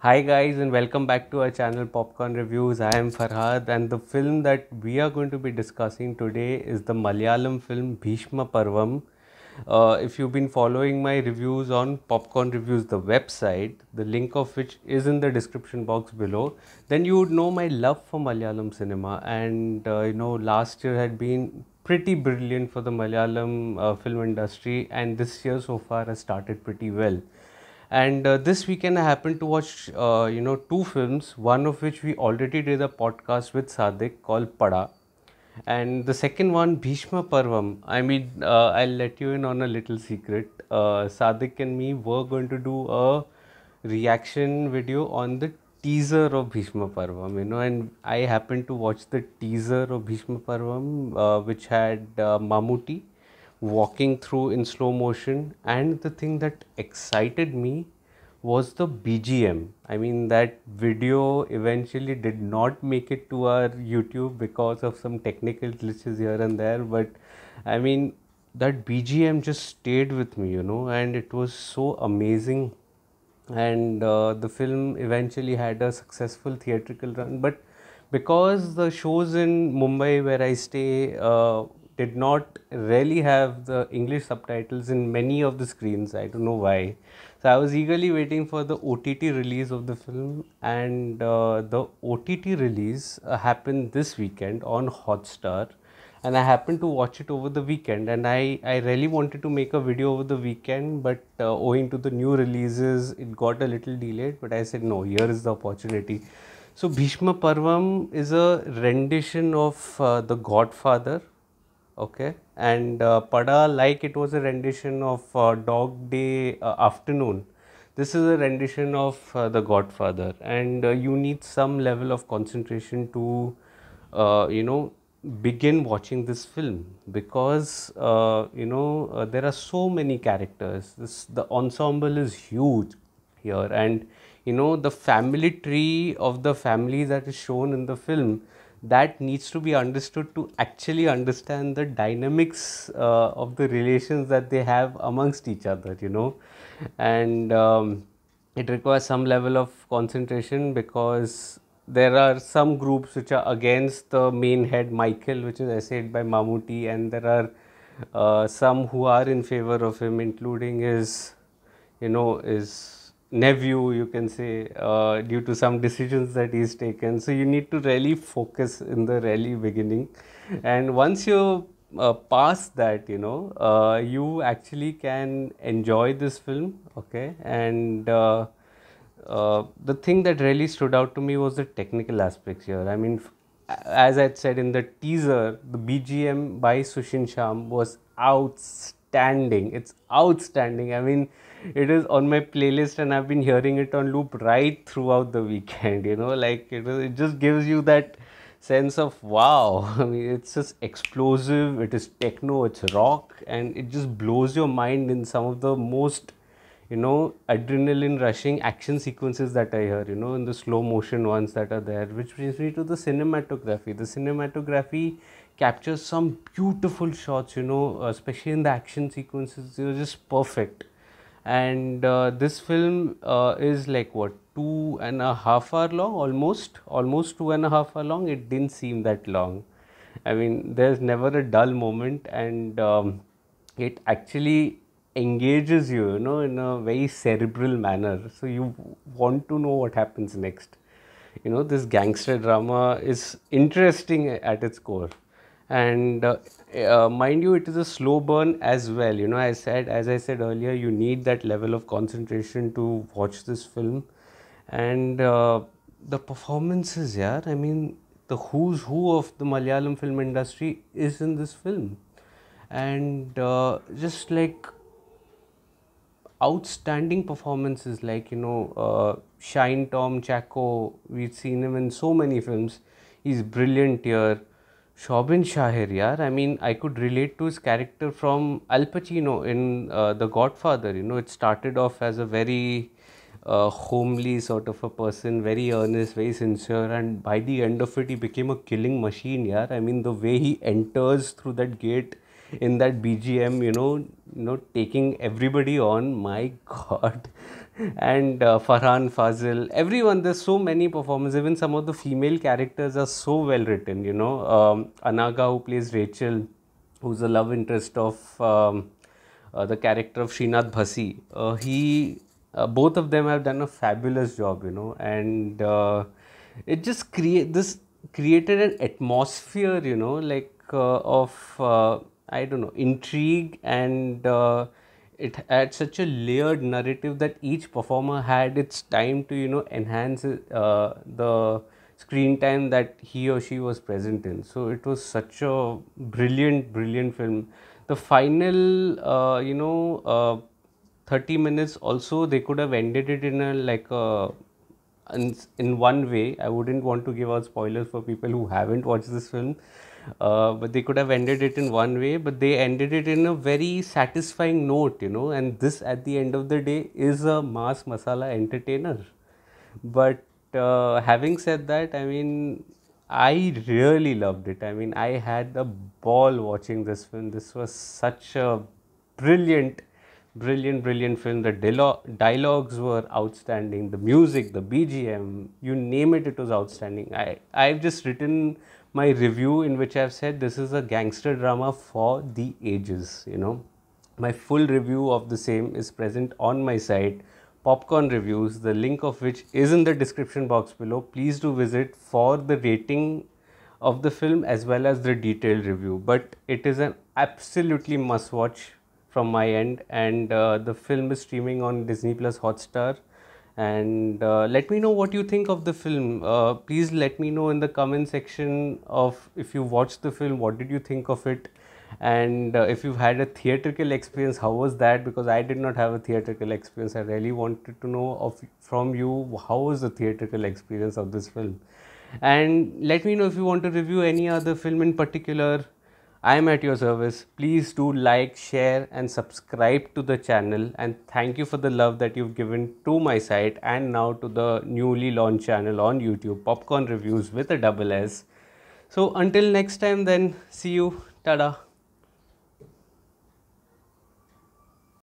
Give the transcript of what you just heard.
Hi guys and welcome back to our channel Popcorn Reviews. I am Farhad and the film that we are going to be discussing today is the Malayalam film Bheeshma Parvam. If you've been following my reviews on Popcorn Reviews, the website, the link of which is in the description box below, then you would know my love for Malayalam cinema. And last year had been pretty brilliant for the Malayalam film industry, and this year so far has started pretty well. And this weekend, I happened to watch, two films. One of which we already did a podcast with Sadik called Pada, and the second one, Bheeshma Parvam. I'll let you in on a little secret. Sadik and me were going to do a reaction video on the teaser of Bheeshma Parvam, and I happened to watch the teaser of Bheeshma Parvam, which had Mammootty walking through in slow motion, and the thing that excited me was the BGM. I mean, that video eventually did not make it to our YouTube because of some technical glitches here and there, but I mean, that BGM just stayed with me, and it was so amazing. And the film eventually had a successful theatrical run, but because the shows in Mumbai where I stay did not really have the English subtitles in many of the screens, I don't know why. So I was eagerly waiting for the OTT release of the film, and the OTT release happened this weekend on Hotstar, and I happened to watch it over the weekend, and I really wanted to make a video over the weekend, but owing to the new releases it got a little delayed, but I said no, here is the opportunity. So Bhishma Parvam is a rendition of the Godfather, okay, and Pada, like it was a rendition of Dog Day Afternoon. This is a rendition of the Godfather, and you need some level of concentration to uh, you know begin watching this film, because there are so many characters. The ensemble is huge here, and the family tree of the family that is shown in the film, that needs to be understood to actually understand the dynamics of the relations that they have amongst each other, and it requires some level of concentration, because there are some groups which are against the main head Michael, which is essayed by Mammootty, and there are some who are in favor of him, including his nephew, you can say, due to some decisions that he's taken. So you need to really focus in the really beginning, and once you pass that, you actually can enjoy this film, okay. And the thing that really stood out to me was the technical aspects here. I mean, as I said in the teaser, the BGM by Sushin Sham was outstanding. It's outstanding. I mean, it is on my playlist and I've been hearing it on loop right throughout the weekend. Like it just gives you that sense of wow. I mean, it's just explosive, it is techno, it's rock, and it just blows your mind in some of the most adrenaline rushing action sequences that I hear, in the slow motion ones that are there. Which brings me to the cinematography. The cinematography captures some beautiful shots, especially in the action sequences. They're just perfect. And this film is like what, 2.5 hour long, almost 2.5 hour long. It didn't seem that long. I mean, there's never a dull moment, and it actually engages you, in a very cerebral manner. So you want to know what happens next. This gangster drama is interesting at its core, and mind you, it is a slow burn as well. As I said earlier, you need that level of concentration to watch this film, and the performances, yeah. I mean, the who's who of the Malayalam film industry is in this film, and just like outstanding performances, like Shine Tom Chaco. We've seen him in so many films. He's brilliant here. Soubin Shahir, yeah. I mean, I could relate to his character from Al Pacino in The Godfather. It started off as a very homely sort of a person, very earnest, very sincere, and by the end of it, he became a killing machine. Yeah, I mean, the way he enters through that gate in that BGM, taking everybody on. My God, and Farhan Fazil, everyone. There's so many performers. Even some of the female characters are so well written. Anaga, who plays Rachel, who's the love interest of the character of Srinath Bhasi. Both of them have done a fabulous job. And it just created an atmosphere. Like of I don't know, intrigue, and it had such a layered narrative that each performer had its time to enhance the screen time that he or she was present in. So it was such a brilliant film. The final 30 minutes also, they could have ended it in a like a in one way. I wouldn't want to give out spoilers for people who haven't watched this film, but they could have ended it in one way, but they ended it in a very satisfying note, and this at the end of the day is a mass masala entertainer. But having said that, I mean, I really loved it. I mean, I had a ball watching this film. This was such a brilliant, brilliant film. The dialogues were outstanding. The music, the BGM, you name it, it was outstanding. I've just written my review in which I've said this is a gangster drama for the ages. My full review of the same is present on my site, Popcorn Reviews, the link of which is in the description box below. Please do visit for the rating of the film as well as the detailed review. But it is an absolutely must watch from my end, and the film is streaming on Disney Plus Hotstar. And let me know what you think of the film. Please let me know in the comment section of if you watched the film, what did you think of it, and if you've had a theatrical experience, how was that? Because I did not have a theatrical experience. I really wanted to know from you, how was the theatrical experience of this film. And let me know if you want to review any other film in particular. I am at your service. Please do like, share and subscribe to the channel, and thank you for the love that you've given to my site and now to the newly launched channel on YouTube, Popcorn Reviews with a double S. So until next time then, see you. Tada.